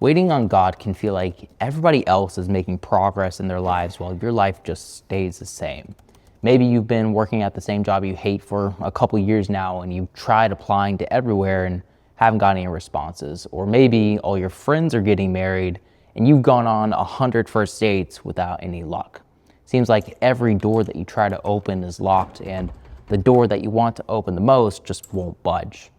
Waiting on God can feel like everybody else is making progress in their lives while your life just stays the same. Maybe you've been working at the same job you hate for a couple years now and you've tried applying to everywhere and haven't got any responses. Or maybe all your friends are getting married and you've gone on 100 first dates without any luck. Seems like every door that you try to open is locked and the door that you want to open the most just won't budge.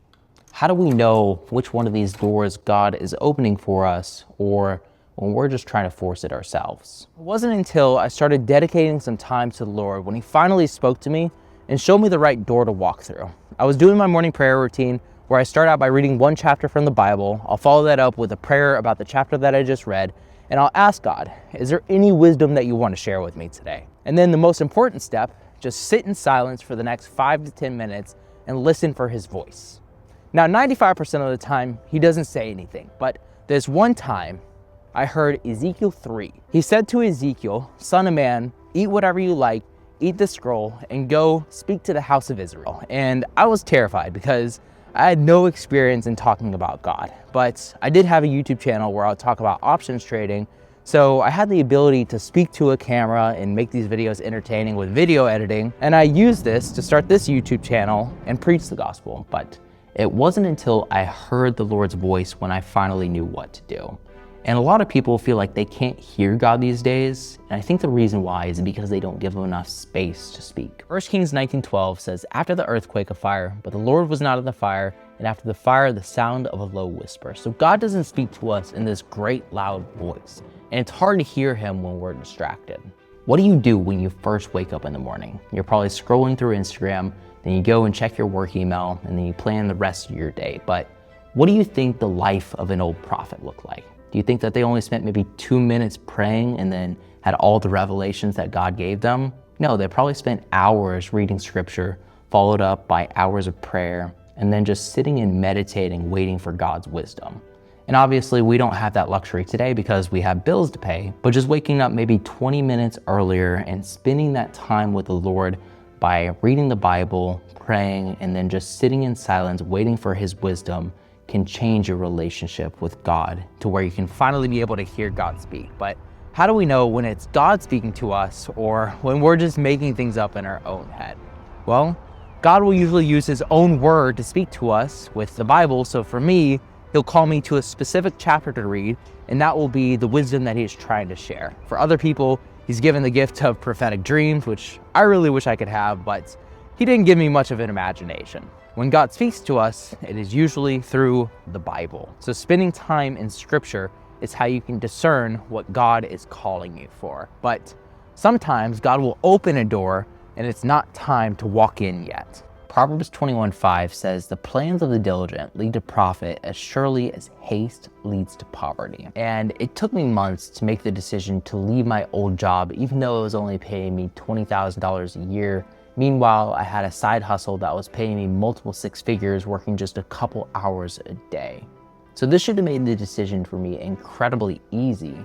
How do we know which one of these doors God is opening for us, or when we're just trying to force it ourselves? It wasn't until I started dedicating some time to the Lord when He finally spoke to me and showed me the right door to walk through. I was doing my morning prayer routine where I start out by reading one chapter from the Bible. I'll follow that up with a prayer about the chapter that I just read, and I'll ask God, is there any wisdom that you want to share with me today? And then the most important step, just sit in silence for the next 5 to 10 minutes and listen for His voice. Now, 95% of the time, He doesn't say anything, but there's one time I heard Ezekiel 3. He said to Ezekiel, "Son of man, eat whatever you like, eat the scroll, and go speak to the house of Israel." And I was terrified because I had no experience in talking about God, but I did have a YouTube channel where I'll talk about options trading, so I had the ability to speak to a camera and make these videos entertaining with video editing, and I used this to start this YouTube channel and preach the gospel. But it wasn't until I heard the Lord's voice when I finally knew what to do. And a lot of people feel like they can't hear God these days, and I think the reason why is because they don't give Him enough space to speak. 1 Kings 19:12 says, "After the earthquake a fire, but the Lord was not in the fire, and after the fire the sound of a low whisper." So God doesn't speak to us in this great loud voice, and it's hard to hear Him when we're distracted. What do you do when you first wake up in the morning? You're probably scrolling through Instagram, then you go and check your work email, and then you plan the rest of your day. But what do you think the life of an old prophet looked like? Do you think that they only spent maybe 2 minutes praying and then had all the revelations that God gave them? No, they probably spent hours reading scripture, followed up by hours of prayer, and then just sitting and meditating, waiting for God's wisdom. And obviously we don't have that luxury today because we have bills to pay, but just waking up maybe 20 minutes earlier and spending that time with the Lord by reading the Bible, praying, and then just sitting in silence, waiting for His wisdom can change your relationship with God to where you can finally be able to hear God speak. But how do we know when it's God speaking to us or when we're just making things up in our own head? Well, God will usually use His own word to speak to us with the Bible. So for me, He'll call me to a specific chapter to read, and that will be the wisdom that He's trying to share. For other people, He's given the gift of prophetic dreams, which I really wish I could have, but He didn't give me much of an imagination. When God speaks to us, it is usually through the Bible. So spending time in Scripture is how you can discern what God is calling you for. But sometimes God will open a door and it's not time to walk in yet. Proverbs 21:5 says, "The plans of the diligent lead to profit as surely as haste leads to poverty." And it took me months to make the decision to leave my old job, even though it was only paying me $20,000 a year. Meanwhile, I had a side hustle that was paying me multiple six figures, working just a couple hours a day. So this should have made the decision for me incredibly easy.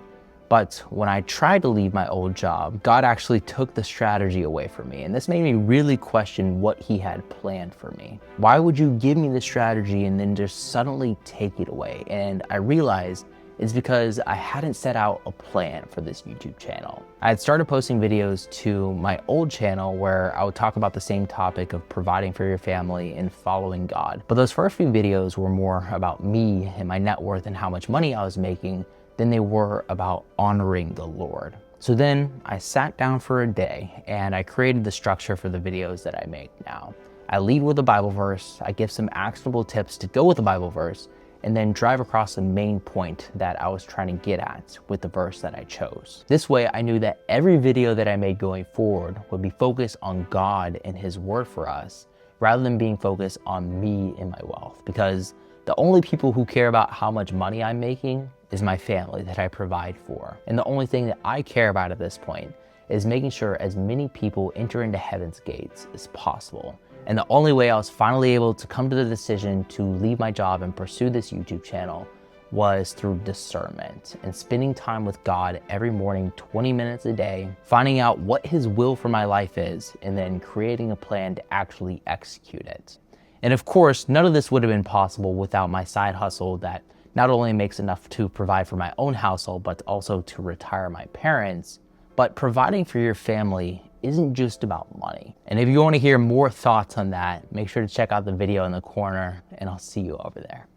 But when I tried to leave my old job, God actually took the strategy away from me. And this made me really question what He had planned for me. Why would you give me the strategy and then just suddenly take it away? And I realized it's because I hadn't set out a plan for this YouTube channel. I had started posting videos to my old channel where I would talk about the same topic of providing for your family and following God. But those first few videos were more about me and my net worth and how much money I was making than they were about honoring the Lord. So then I sat down for a day and I created the structure for the videos that I make now. I lead with a Bible verse, I give some actionable tips to go with the Bible verse, and then drive across the main point that I was trying to get at with the verse that I chose. This way I knew that every video that I made going forward would be focused on God and His word for us, rather than being focused on me and my wealth. Because the only people who care about how much money I'm making is my family that I provide for. And the only thing that I care about at this point is making sure as many people enter into heaven's gates as possible. And the only way I was finally able to come to the decision to leave my job and pursue this YouTube channel was through discernment and spending time with God every morning, 20 minutes a day, finding out what His will for my life is, and then creating a plan to actually execute it. And of course, none of this would have been possible without my side hustle that not only makes enough to provide for my own household, but also to retire my parents. But providing for your family isn't just about money. And if you want to hear more thoughts on that, make sure to check out the video in the corner, and I'll see you over there.